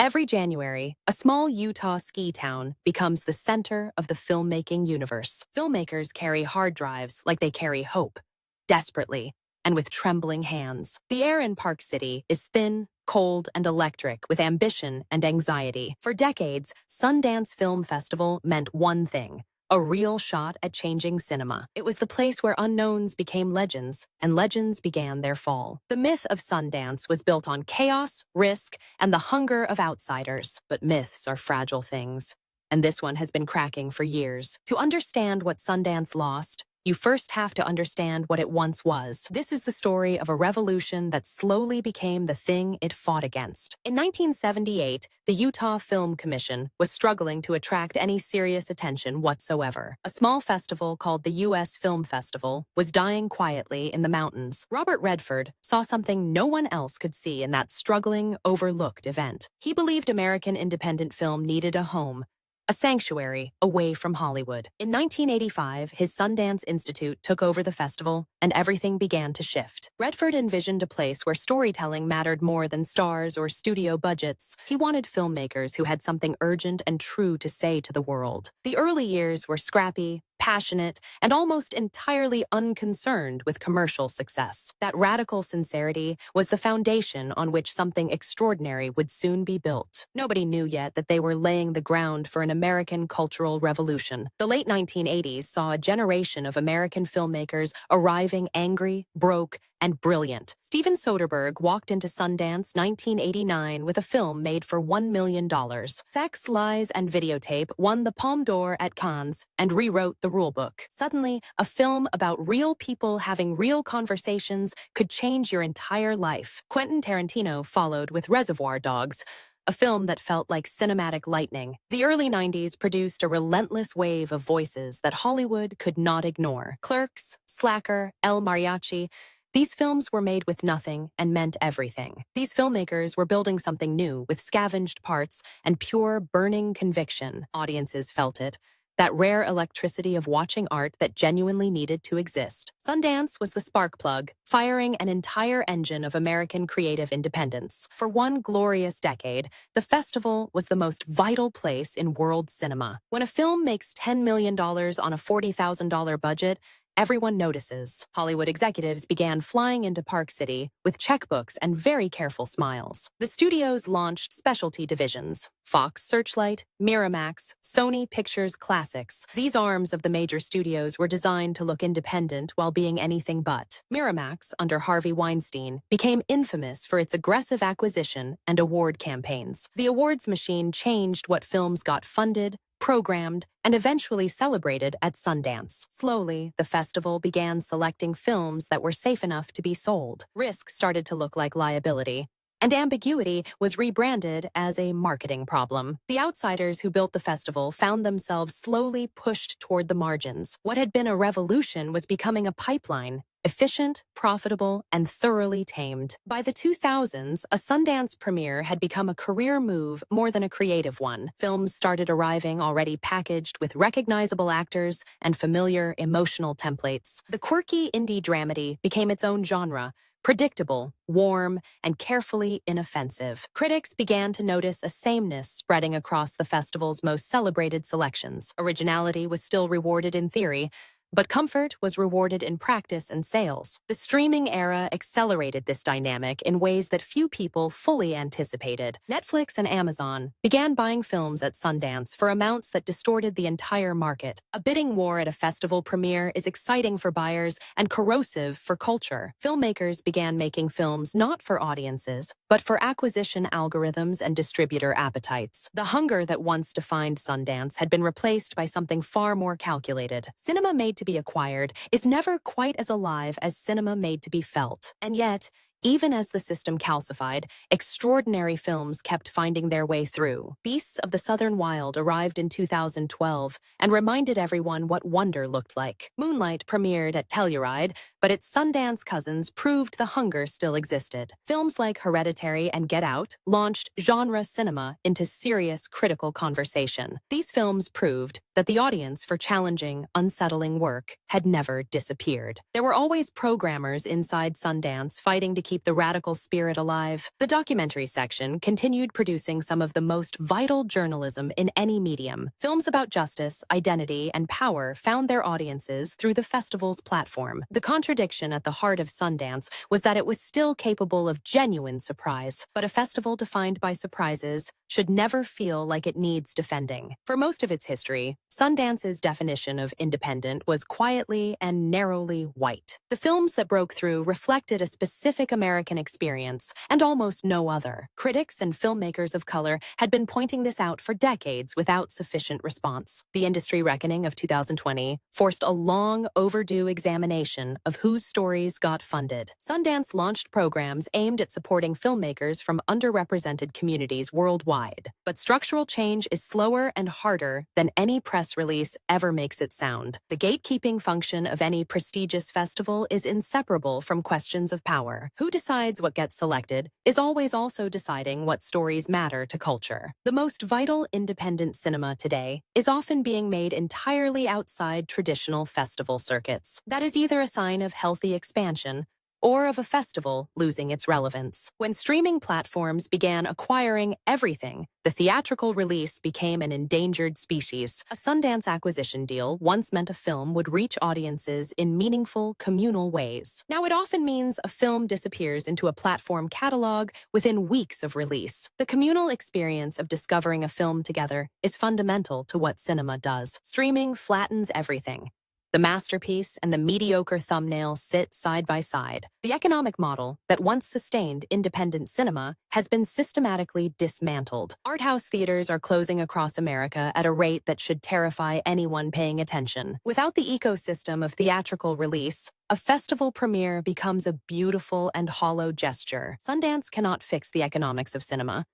Every January, a small Utah ski town becomes the center of the filmmaking universe. Filmmakers carry hard drives like they carry hope, desperately, and with trembling hands. The air in Park City is thin, cold, and electric with ambition and anxiety. For decades, Sundance Film Festival meant one thing: a real shot at changing cinema. It was the place where unknowns became legends, and legends began their fall. The myth of Sundance was built on chaos, risk, and the hunger of outsiders. But myths are fragile things, and this one has been cracking for years. To understand what Sundance lost, you first have to understand what it once was. This is the story of a revolution that slowly became the thing it fought against. In 1978, the Utah Film Commission was struggling to attract any serious attention whatsoever. A small festival called the U.S. Film Festival was dying quietly in the mountains. Robert Redford saw something no one else could see in that struggling, overlooked event. He believed American independent film needed a home, a sanctuary away from Hollywood. In 1985, his Sundance Institute took over the festival, and everything began to shift. Redford envisioned a place where storytelling mattered more than stars or studio budgets. He wanted filmmakers who had something urgent and true to say to the world. The early years were scrappy, passionate, and almost entirely unconcerned with commercial success. That radical sincerity was the foundation on which something extraordinary would soon be built. Nobody knew yet that they were laying the ground for an American cultural revolution. The late 1980s saw a generation of American filmmakers arriving angry, broke, and brilliant. Steven Soderbergh walked into Sundance 1989 with a film made for $1 million. Sex, Lies, and Videotape won the Palme d'Or at Cannes and rewrote the rulebook. Suddenly, a film about real people having real conversations could change your entire life. Quentin Tarantino followed with Reservoir Dogs, a film that felt like cinematic lightning. The early 90s produced a relentless wave of voices that Hollywood could not ignore. Clerks, Slacker, El Mariachi. These films were made with nothing and meant everything. These filmmakers were building something new with scavenged parts and pure, burning conviction. Audiences felt it. That rare electricity of watching art that genuinely needed to exist. Sundance was the spark plug, firing an entire engine of American creative independence. For one glorious decade, the festival was the most vital place in world cinema. When a film makes $10 million on a $40,000 budget, everyone notices. Hollywood executives began flying into Park City with checkbooks and very careful smiles. The studios launched specialty divisions: Fox Searchlight, Miramax, Sony Pictures Classics. These arms of the major studios were designed to look independent while being anything but. Miramax, under Harvey Weinstein, became infamous for its aggressive acquisition and award campaigns. The awards machine changed what films got funded, programmed, and eventually celebrated at Sundance. Slowly, the festival began selecting films that were safe enough to be sold. Risk started to look like liability, and ambiguity was rebranded as a marketing problem. The outsiders who built the festival found themselves slowly pushed toward the margins. What had been a revolution was becoming a pipeline, efficient, profitable, and thoroughly tamed. By the 2000s, a Sundance premiere had become a career move more than a creative one. Films started arriving already packaged with recognizable actors and familiar emotional templates. The quirky indie dramedy became its own genre, predictable, warm, and carefully inoffensive. Critics began to notice a sameness spreading across the festival's most celebrated selections. Originality was still rewarded in theory, but comfort was rewarded in practice and sales. The streaming era accelerated this dynamic in ways that few people fully anticipated. Netflix and Amazon began buying films at Sundance for amounts that distorted the entire market. A bidding war at a festival premiere is exciting for buyers and corrosive for culture. Filmmakers began making films not for audiences, but for acquisition algorithms and distributor appetites. The hunger that once defined Sundance had been replaced by something far more calculated. Cinema made to be acquired is never quite as alive as cinema made to be felt. And yet, even as the system calcified, extraordinary films kept finding their way through. Beasts of the Southern Wild arrived in 2012 and reminded everyone what wonder looked like. Moonlight premiered at Telluride, but its Sundance cousins proved the hunger still existed. Films like Hereditary and Get Out launched genre cinema into serious critical conversation. These films proved that the audience for challenging, unsettling work had never disappeared. There were always programmers inside Sundance fighting to keep keep the radical spirit alive. The documentary section continued producing some of the most vital journalism in any medium. Films about justice, identity, and power found their audiences through the festival's platform. The contradiction at the heart of Sundance was that it was still capable of genuine surprise, but a festival defined by surprises should never feel like it needs defending. For most of its history, Sundance's definition of independent was quietly and narrowly white. The films that broke through reflected a specific American experience and almost no other. Critics and filmmakers of color had been pointing this out for decades without sufficient response. The industry reckoning of 2020 forced a long overdue examination of whose stories got funded. Sundance launched programs aimed at supporting filmmakers from underrepresented communities worldwide. But structural change is slower and harder than any press release ever makes it sound. The gatekeeping function of any prestigious festival is inseparable from questions of power. Who decides what gets selected is always also deciding what stories matter to culture. The most vital independent cinema today is often being made entirely outside traditional festival circuits. That is either a sign of healthy expansion or of a festival losing its relevance. When streaming platforms began acquiring everything, the theatrical release became an endangered species. A Sundance acquisition deal once meant a film would reach audiences in meaningful, communal ways. Now it often means a film disappears into a platform catalog within weeks of release. The communal experience of discovering a film together is fundamental to what cinema does. Streaming flattens everything. The masterpiece and the mediocre thumbnail sit side by side. The economic model that once sustained independent cinema has been systematically dismantled. Art house theaters are closing across America at a rate that should terrify anyone paying attention. Without the ecosystem of theatrical release, a festival premiere becomes a beautiful and hollow gesture. Sundance cannot fix the economics of cinema,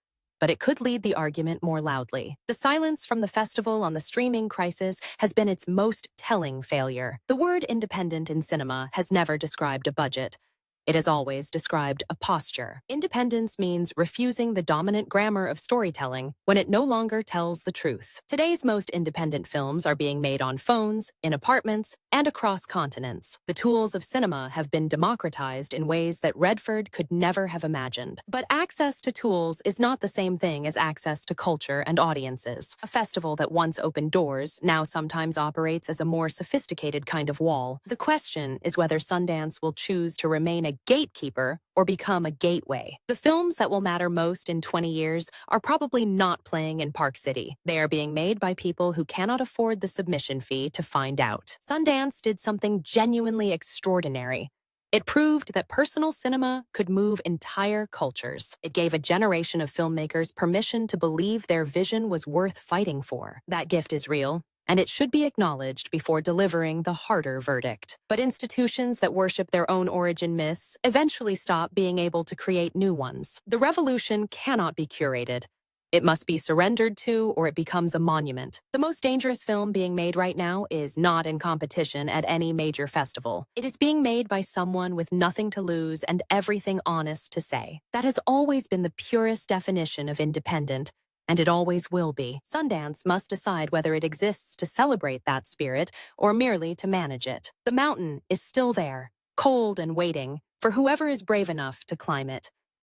but it could lead the argument more loudly. The silence from the festival on the streaming crisis has been its most telling failure. The word independent in cinema has never described a budget. It has always described a posture. Independence means refusing the dominant grammar of storytelling when it no longer tells the truth. Today's most independent films are being made on phones, in apartments, and across continents. The tools of cinema have been democratized in ways that Redford could never have imagined. But access to tools is not the same thing as access to culture and audiences. A festival that once opened doors now sometimes operates as a more sophisticated kind of wall. The question is whether Sundance will choose to remain a gatekeeper or become a gateway. The films that will matter most in 20 years are probably not playing in Park City. They are being made by people who cannot afford the submission fee to find out. Sundance did something genuinely extraordinary. It proved that personal cinema could move entire cultures. It gave a generation of filmmakers permission to believe their vision was worth fighting for. That gift is real, and it should be acknowledged before delivering the harder verdict. But institutions that worship their own origin myths eventually stop being able to create new ones. The revolution cannot be curated. It must be surrendered to, or it becomes a monument. The most dangerous film being made right now is not in competition at any major festival. It is being made by someone with nothing to lose and everything honest to say. That has always been the purest definition of independent, and it always will be. Sundance must decide whether it exists to celebrate that spirit or merely to manage it. The mountain is still there, cold and waiting, for whoever is brave enough to climb it.